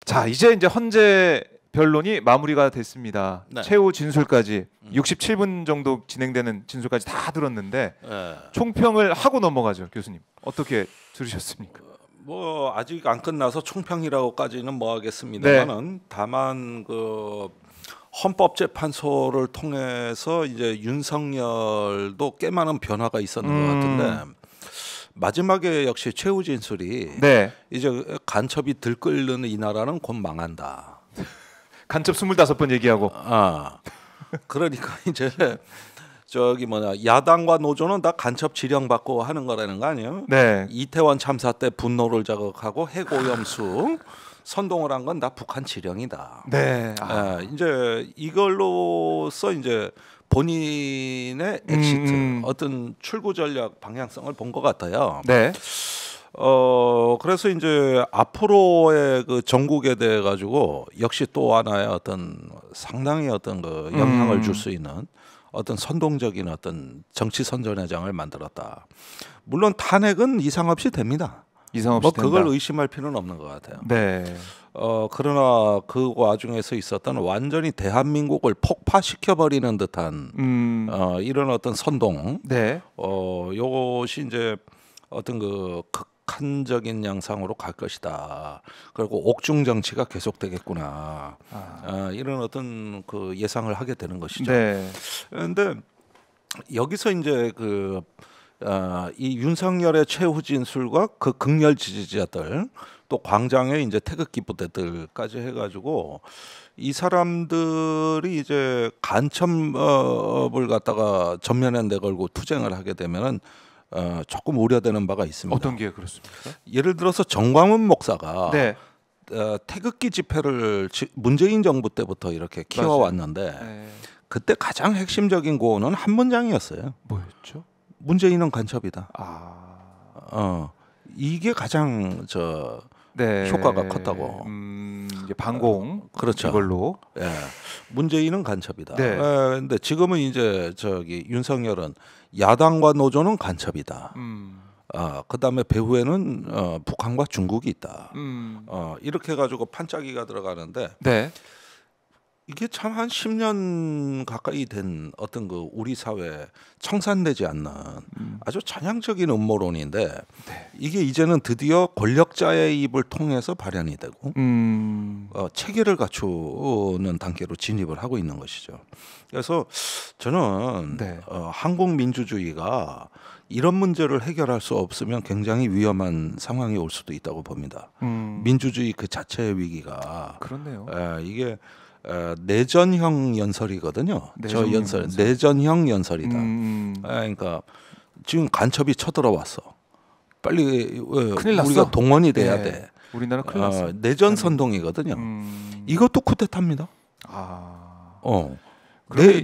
자, 이제 헌재 변론이 마무리가 됐습니다. 네. 최후 진술까지 67분 정도 진행되는 진술까지 다 들었는데 총평을 하고 넘어가죠, 교수님. 어떻게 들으셨습니까? 뭐 아직 안 끝나서 총평이라고까지는 뭐 하겠습니다만은 네. 다만 그 헌법재판소를 통해서 이제 윤석열도 꽤 많은 변화가 있었는 것 같은데 마지막에 역시 최후 진술이 네. 이제 간첩이 들끓는 이 나라는 곧 망한다. 간첩 25번 얘기하고. 그러니까 이제 저기 뭐냐 야당과 노조는 다 간첩 지령받고 하는 거라는 거 아니에요? 네. 이태원 참사 때 분노를 자극하고 핵오염수 선동을 한 건 다 북한 지령이다. 네. 이제 이걸로써 이제 본인의 엑시트 어떤 출구 전략 방향성을 본 것 같아요. 네. 그래서 이제 앞으로의 그 전국에 대해 가지고 역시 또 하나의 어떤 상당히 어떤 그 영향을 줄 수 있는 어떤 선동적인 어떤 정치 선전회장을 만들었다. 물론 탄핵은 이상 없이 됩니다. 이상 없이 뭐 된다. 그걸 의심할 필요는 없는 것 같아요. 네. 그러나 그 와중에서 있었던 완전히 대한민국을 폭파시켜 버리는 듯한 이런 어떤 선동. 네. 요것이 이제 어떤 그 극한적인 양상으로 갈 것이다. 그리고 옥중 정치가 계속되겠구나. 이런 어떤 그 예상을 하게 되는 것이죠. 네. 그런데 여기서 이제 이 윤석열의 최후 진술과 그 극렬 지지자들 또 광장의 이제 태극기 부대들까지 해가지고 이 사람들이 이제 간첩을 갖다가 전면에 내걸고 투쟁을 하게 되면은 조금 우려되는 바가 있습니다. 어떤 게 그렇습니까? 예를 들어서 정광훈 목사가 네. 태극기 집회를 문재인 정부 때부터 이렇게 키워왔는데 네. 그때 가장 핵심적인 고언은 한 문장이었어요. 뭐였죠? 문재인은 간첩이다. 이게 가장 네. 효과가 컸다고. 이제 반공. 그렇죠. 이걸로. 예. 문재인은 간첩이다. 네. 근데 지금은 이제 윤석열은 야당과 노조는 간첩이다. 그다음에 배후에는 북한과 중국이 있다. 이렇게 해가지고 판짜기가 들어가는데 네. 이게 참 한 10년 가까이 된 어떤 그 우리 사회에 청산되지 않는 아주 전향적인 음모론인데 이게 이제는 드디어 권력자의 입을 통해서 발현이 되고 체계를 갖추는 단계로 진입을 하고 있는 것이죠. 그래서 저는 한국 민주주의가 이런 문제를 해결할 수 없으면 굉장히 위험한 상황이 올 수도 있다고 봅니다. 민주주의 그 자체의 위기가 그렇네요. 이게 내전형 연설이거든요. 내전형 연설이다. 그러니까 지금 간첩이 쳐들어왔어. 빨리 큰일 났어. 우리가 동원이 돼야 돼. 우리나라 큰일 났어. 내전 선동이거든요. 이것도 쿠데타입니다.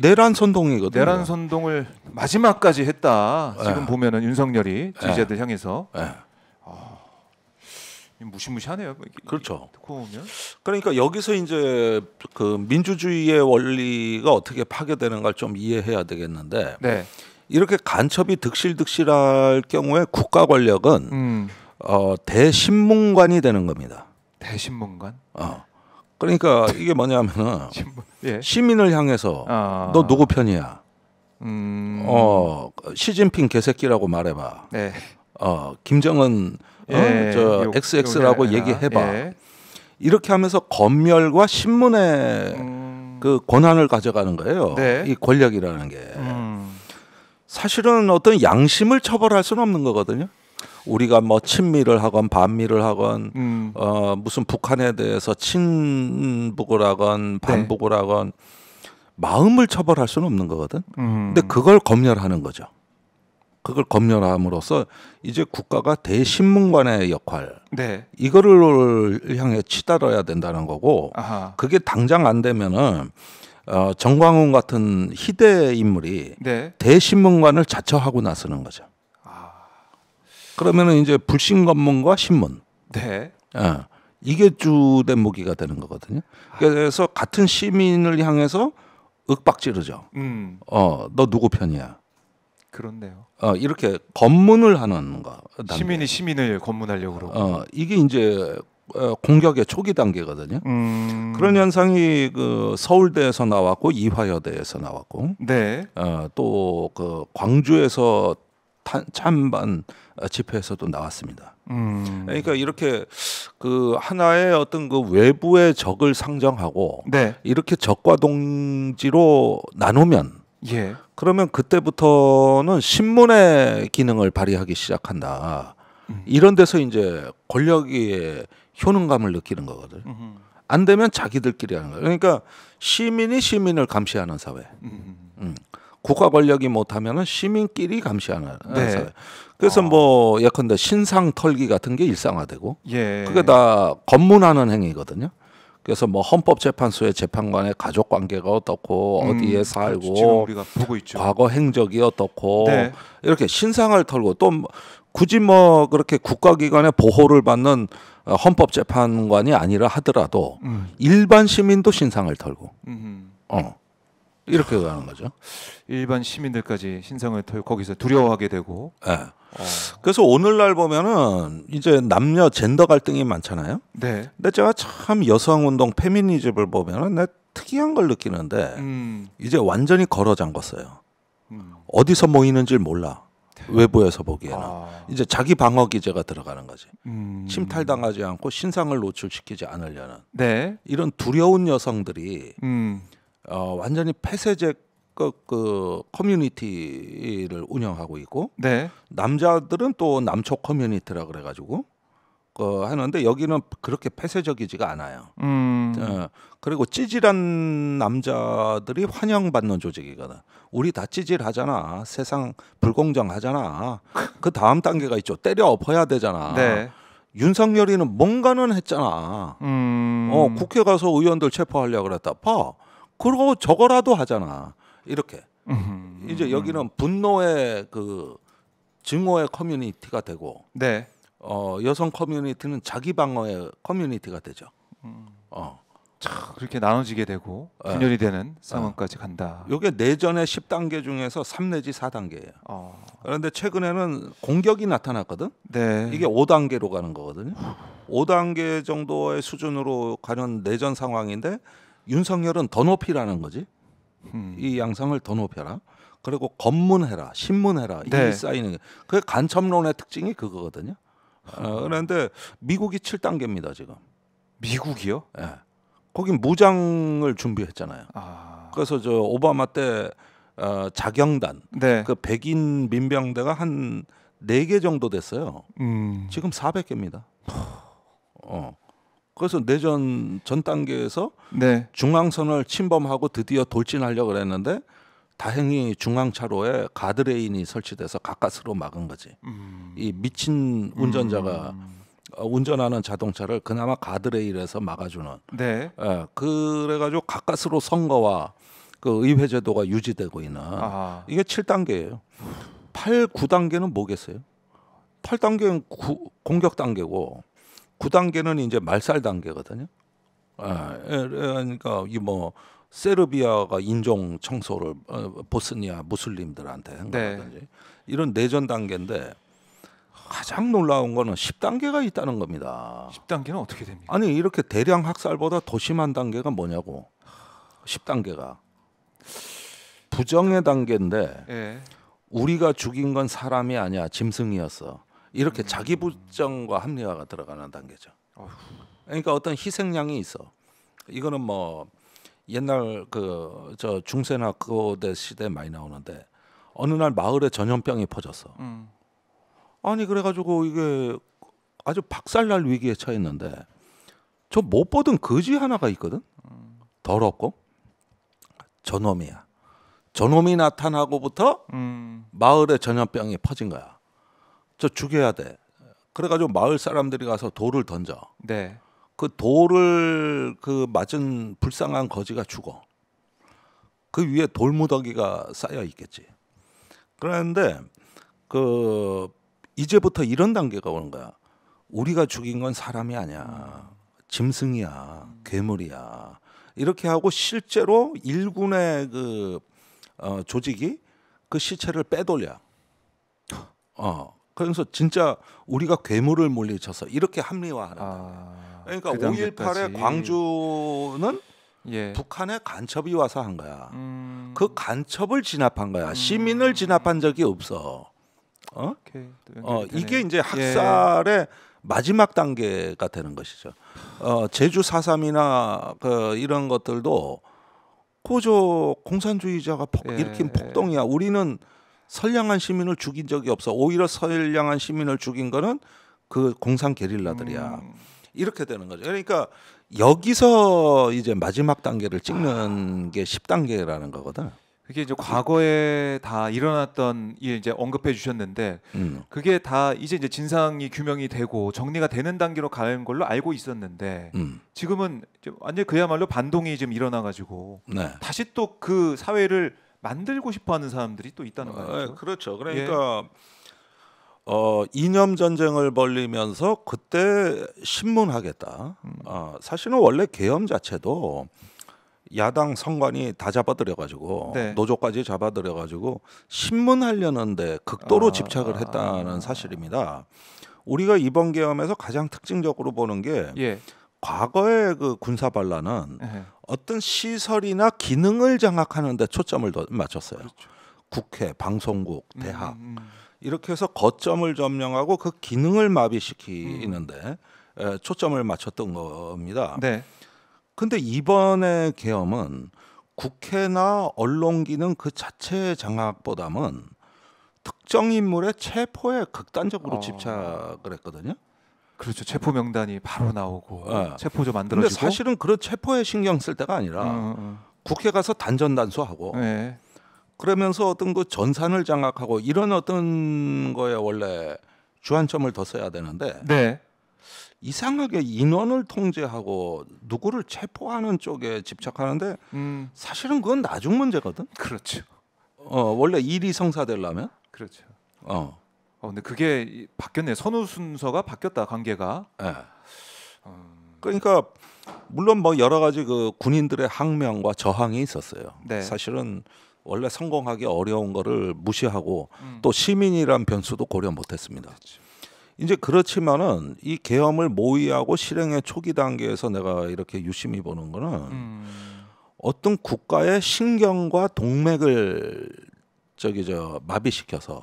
내란 선동이거든요. 내란 선동을 마지막까지 했다. 지금 보면은 윤석열이 지지자들 향해서 무시무시하네요. 그렇죠. 듣고 보면. 그러니까 여기서 이제 그 민주주의의 원리가 어떻게 파괴되는가를 좀 이해해야 되겠는데 이렇게 간첩이 득실득실할 경우에 국가 권력은 대신문관이 되는 겁니다. 대신문관? 그러니까 이게 뭐냐면은 시민을 향해서 너 누구 편이야? 시진핑 개새끼라고 말해봐. 김정은 XX라고 얘기해봐. 이렇게 하면서 검열과 신문의 그 권한을 가져가는 거예요. 이 권력이라는 게 사실은 어떤 양심을 처벌할 수는 없는 거거든요. 우리가 뭐 친미를 하건 반미를 하건 무슨 북한에 대해서 친북을 하건 반북을 하건 마음을 처벌할 수는 없는 거거든. 근데 그걸 검열하는 거죠. 그걸 검열함으로써 이제 국가가 대신문관의 역할 이거를 향해 치달아야 된다는 거고 그게 당장 안 되면은 정광훈 같은 희대 인물이 대신문관을 자처하고 나서는 거죠. 그러면은 이제 불신검문과 신문 이게 주된 무기가 되는 거거든요. 그래서 같은 시민을 향해서 윽박지르죠. 너 누구 편이야? 그렇네요. 이렇게 검문을 하는 거. 시민이 시민을 검문하려고 그러고. 이게 이제 공격의 초기 단계거든요. 그런 현상이 그 서울대에서 나왔고 이화여대에서 나왔고, 네. 또 그 광주에서 찬반 집회에서도 나왔습니다. 그러니까 이렇게 그 하나의 어떤 그 외부의 적을 상정하고 네. 이렇게 적과 동지로 나누면, 예. 그러면 그때부터는 신문의 기능을 발휘하기 시작한다. 이런 데서 이제 권력의 효능감을 느끼는 거거든. 안 되면 자기들끼리 하는 거야. 그러니까 시민이 시민을 감시하는 사회. 국가 권력이 못하면은 시민끼리 감시하는 네. 사회. 그래서 뭐 예컨대 신상 털기 같은 게 일상화되고, 예. 그게 다 검문하는 행위거든요. 그래서 뭐 헌법재판소의 재판관의 가족 관계가 어떻고 어디에 살고 지금 우리가 보고 있죠. 과거 행적이 어떻고 네. 이렇게 신상을 털고, 또 굳이 뭐 그렇게 국가기관의 보호를 받는 헌법재판관이 아니라 하더라도 일반 시민도 신상을 털고 이렇게 가는 거죠. 일반 시민들까지 신상을 털고 거기서 두려워하게 되고. 네. 그래서 오늘날 보면은 이제 남녀 젠더 갈등이 많잖아요. 네. 근데 제가 참 여성운동 페미니즘을 보면은 내 특이한 걸 느끼는데 이제 완전히 걸어 잠궜어요. 어디서 모이는지 몰라. 외부에서 보기에는 이제 자기 방어 기제가 들어가는 거지. 침탈당하지 않고 신상을 노출시키지 않으려는. 네. 이런 두려운 여성들이 완전히 폐쇄적 그 커뮤니티를 운영하고 있고, 네. 남자들은 또 남초 커뮤니티라 그래가지고 하는데, 여기는 그렇게 폐쇄적이지가 않아요. 그리고 찌질한 남자들이 환영받는 조직이거든. 우리 다 찌질하잖아. 세상 불공정하잖아. 그 다음 단계가 있죠. 때려 엎어야 되잖아. 네. 윤석열이는 뭔가는 했잖아. 국회 가서 의원들 체포하려고 그랬다. 봐. 그러고 저거라도 하잖아. 이렇게. 이제 여기는 분노의 그 증오의 커뮤니티가 되고, 네. 여성 커뮤니티는 자기 방어의 커뮤니티가 되죠. 그렇게 나눠지게 되고 분열이 되는 상황까지 간다. 이게 내전의 10단계 중에서 3 내지 4단계예요. 그런데 최근에는 공격이 나타났거든. 네. 이게 5단계로 가는 거거든요. 5단계 정도의 수준으로 가는 내전 상황인데, 윤석열은 더 높이라는 거지. 이 양상을 더 높여라. 그리고 검문해라, 신문해라. 네. 이게 쌓이는 게. 그게 간첩론의 특징이 그거거든요. 그런데 미국이 7단계입니다 지금. 미국이요? 예. 거긴 무장을 준비했잖아요. 그래서 저 오바마 때 자경단, 네. 그 백인 민병대가 한 4개 정도 됐어요. 지금 400개입니다. 그래서 내전 전 단계에서 네. 중앙선을 침범하고 드디어 돌진하려고 그랬는데, 다행히 중앙차로에 가드레인이 설치돼서 가까스로 막은 거지. 이 미친 운전자가 운전하는 자동차를 그나마 가드레일에서 막아주는. 네. 그래가지고 가까스로 선거와 그 의회 제도가 유지되고 있는. 이게 7단계예요. 8, 9단계는 뭐겠어요? 8단계는 공격 단계고, 9단계는 이제 말살 단계거든요. 그러니까 이 뭐 세르비아가 인종 청소를 보스니아 무슬림들한테 한 거라든지, 이런 내전 단계인데, 가장 놀라운 거는 10단계가 있다는 겁니다. 10단계는 어떻게 됩니까? 아니 이렇게 대량 학살보다 더 심한 단계가 뭐냐고. 10단계가 부정의 단계인데, 예. 우리가 죽인 건 사람이 아니야, 짐승이었어. 이렇게 자기 부정과 합리화가 들어가는 단계죠. 그러니까 어떤 희생양이 있어. 이거는 뭐 옛날 그 저 중세나 고대 시대에 많이 나오는데, 어느 날 마을에 전염병이 퍼졌어. 아니 그래가지고 이게 아주 박살날 위기에 처했는데, 저 못 보던 거지 하나가 있거든. 더럽고 저놈이야. 저놈이 나타나고부터 마을에 전염병이 퍼진 거야. 저 죽여야 돼. 그래가지고 마을 사람들이 가서 돌을 던져. 네. 그 돌을 그 맞은 불쌍한 거지가 죽어. 그 위에 돌무더기가 쌓여 있겠지. 그런데 그 이제부터 이런 단계가 오는 거야. 우리가 죽인 건 사람이 아니야. 짐승이야. 괴물이야. 이렇게 하고 실제로 일군의 그 조직이 그 시체를 빼돌려. 그래서 진짜 우리가 괴물을 물리쳐서 이렇게 합리화하는 거예요. 그러니까 그 5.18의 광주는 예. 북한의 간첩이 와서 한 거야. 그 간첩을 진압한 거야. 시민을 진압한 적이 없어. 이게 이제 학살의 마지막 단계가 되는 것이죠. 제주 4.3이나 이런 것들도 고조 공산주의자가 일으킨 폭동이야. 우리는 선량한 시민을 죽인 적이 없어. 오히려 선량한 시민을 죽인 거는 그 공산 게릴라들이야. 이렇게 되는 거죠. 그러니까 여기서 이제 마지막 단계를 찍는 게 10단계라는 거거든. 그게 이제 과거에 다 일어났던 일 이제 언급해 주셨는데 그게 다 이제 진상이 규명이 되고 정리가 되는 단계로 가는 걸로 알고 있었는데 지금은 완전 그야말로 반동이 지금 일어나 가지고 다시 또 그 사회를 만들고 싶어하는 사람들이 또 있다는 거죠. 그렇죠. 그러니까 이념 전쟁을 벌리면서 그때 신문하겠다. 사실은 원래 계엄 자체도 야당 선관위 다 잡아들여가지고 노조까지 잡아들여가지고 신문하려는데 극도로 집착을 했다는 사실입니다. 우리가 이번 계엄에서 가장 특징적으로 보는 게 과거의 그 군사 반란은 어떤 시설이나 기능을 장악하는 데 초점을 맞췄어요. 그렇죠. 국회, 방송국, 대학 이렇게 해서 거점을 점령하고 그 기능을 마비시키는데 초점을 맞췄던 겁니다. 근데 이번에 계엄은 국회나 언론 기능 그 자체의 장악보다는 특정 인물의 체포에 극단적으로 집착을 했거든요. 그렇죠. 체포 명단이 바로 나오고 체포조 만들어지고. 근데 사실은 그런 체포에 신경 쓸 때가 아니라 국회 가서 단전단수하고 그러면서 어떤 그 전산을 장악하고 이런 어떤 거에 원래 주안점을 뒀어야 되는데 이상하게 인원을 통제하고 누구를 체포하는 쪽에 집착하는데 사실은 그건 나중 문제거든. 그렇죠. 원래 일이 성사되려면 그렇죠. 근데 그게 바뀌었네. 선호 순서가 바뀌었다. 관계가. 그러니까 물론 뭐 여러 가지 그 군인들의 항명과 저항이 있었어요. 사실은 원래 성공하기 어려운 거를 무시하고 또 시민이란 변수도 고려 못했습니다. 이제 그렇지만은 이 계엄을 모의하고 실행의 초기 단계에서 내가 이렇게 유심히 보는 거는 어떤 국가의 신경과 동맥을 마비시켜서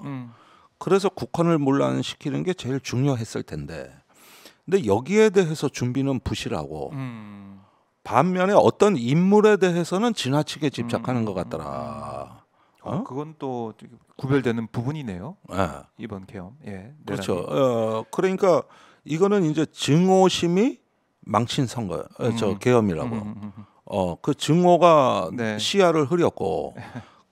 그래서 국헌을 문란시키는 게 제일 중요했을 텐데 근데 여기에 대해서 준비는 부실하고 반면에 어떤 인물에 대해서는 지나치게 집착하는 것 같더라. 그건 또 구별되는 부분이네요. 이번 계엄. 그렇죠. 그러니까 이거는 이제 증오심이 망친 선거, 계엄이라고. 그 증오가 시야를 흐렸고,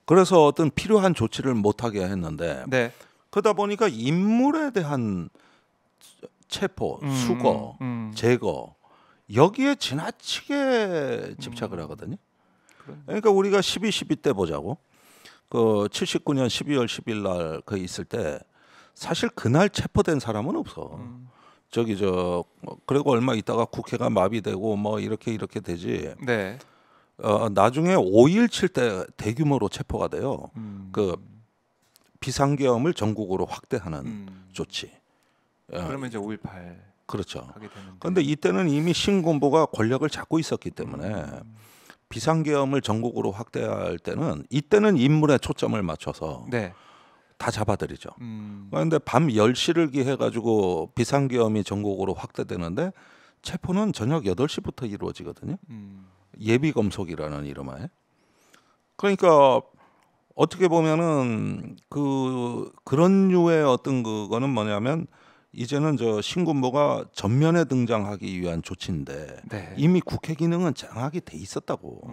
그래서 어떤 필요한 조치를 못하게 했는데, 그러다 보니까 인물에 대한 체포, 수거, 제거 여기에 지나치게 집착을 하거든요. 그러니까 우리가 12.12 때 보자고. 그 79년 12월 10일 날 그 있을 때 사실 그날 체포된 사람은 없어. 그리고 얼마 있다가 국회가 마비되고 뭐 이렇게 되지. 나중에 5.17 때 대규모로 체포가 돼요. 그 비상계엄을 전국으로 확대하는 조치. 그러면 이제 5.18 그렇죠. 그런데 이때는 이미 신군부가 권력을 잡고 있었기 때문에 비상계엄을 전국으로 확대할 때는 이때는 인물에 초점을 맞춰서 다 잡아들이죠. 그런데 밤 10시를 기해 가지고 비상계엄이 전국으로 확대되는데 체포는 저녁 8시부터 이루어지거든요. 예비검속이라는 이름하에. 그러니까 어떻게 보면은 그런 류의 어떤 그거는 뭐냐면 이제는 신군부가 전면에 등장하기 위한 조치인데 이미 국회 기능은 장악이 돼 있었다고.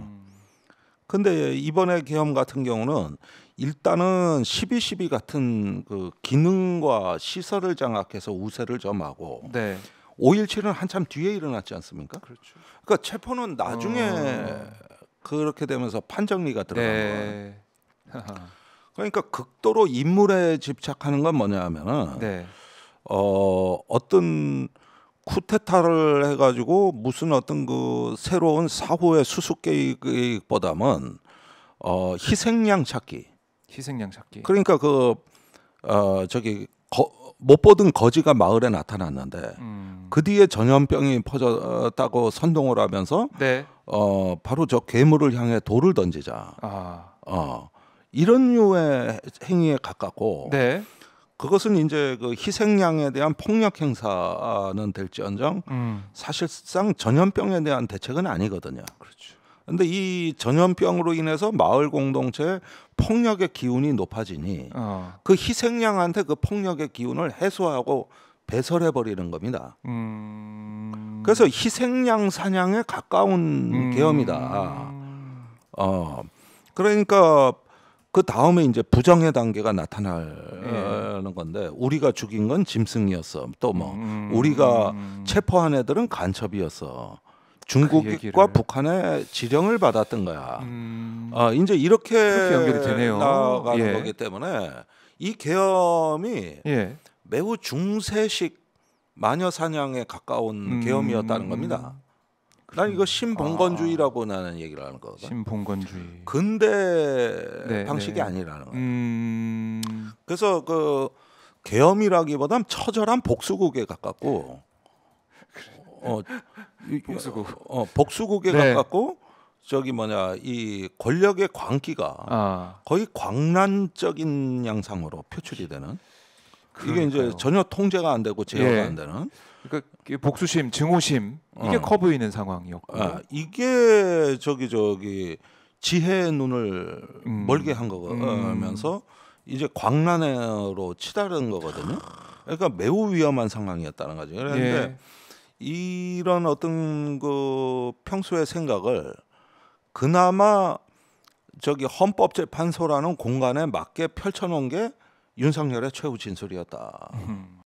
근데 이번에 계엄 같은 경우는 일단은 12.12 같은 그 기능과 시설을 장악해서 우세를 점하고 5.17은 한참 뒤에 일어났지 않습니까? 그렇죠. 그러니까 체포는 나중에 그렇게 되면서 판정리가 들어간 거예요. 그러니까 극도로 인물에 집착하는 건 뭐냐면은 어떤 쿠데타를 해가지고 무슨 어떤 그 새로운 사후의 수습계획보다는 희생양 찾기. 희생양 찾기. 그러니까 못 보던 거지가 마을에 나타났는데 그 뒤에 전염병이 퍼졌다고 선동을 하면서 네. 바로 저 괴물을 향해 돌을 던지자. 이런 류의 행위에 가깝고 네. 그것은 이제 그 희생양에 대한 폭력 행사는 될지언정 사실상 전염병에 대한 대책은 아니거든요. 그렇죠. 근데 이 전염병으로 인해서 마을 공동체의 폭력의 기운이 높아지니 그 희생양한테 그 폭력의 기운을 해소하고 배설해 버리는 겁니다. 그래서 희생양 사냥에 가까운 계엄이다. 그러니까 그 다음에 이제 부정의 단계가 나타나는 건데 우리가 죽인 건 짐승이었어. 또 뭐 우리가 체포한 애들은 간첩이었어. 중국과 북한의 지령을 받았던 거야. 이제 이렇게 연결이 되네요. 나가는 거기 때문에 이 계엄이 매우 중세식 마녀 사냥에 가까운 계엄이었다는 겁니다. 난 이거 신봉건주의라고 나는 얘기를 하는 거거든. 신봉건주의. 근대 방식이 아니라는 거예요. 그래서 그 계엄이라기보단 처절한 복수국에 가깝고 복수국에 가깝고 저기 뭐냐 이 권력의 광기가 거의 광란적인 양상으로 표출이 되는 이게 이제 전혀 통제가 안 되고 제어가 안 되는 그러니까 복수심, 증오심 이게 커 보이는 상황이었고 이게 저기 지혜의 눈을 멀게 한 거면서 이제 광란으로 치달은 거거든요. 그러니까 매우 위험한 상황이었다는 거죠. 그런데 이런 어떤 그 평소의 생각을 그나마 저기 헌법재판소라는 공간에 맞게 펼쳐놓은 게 윤석열의 최후 진술이었다.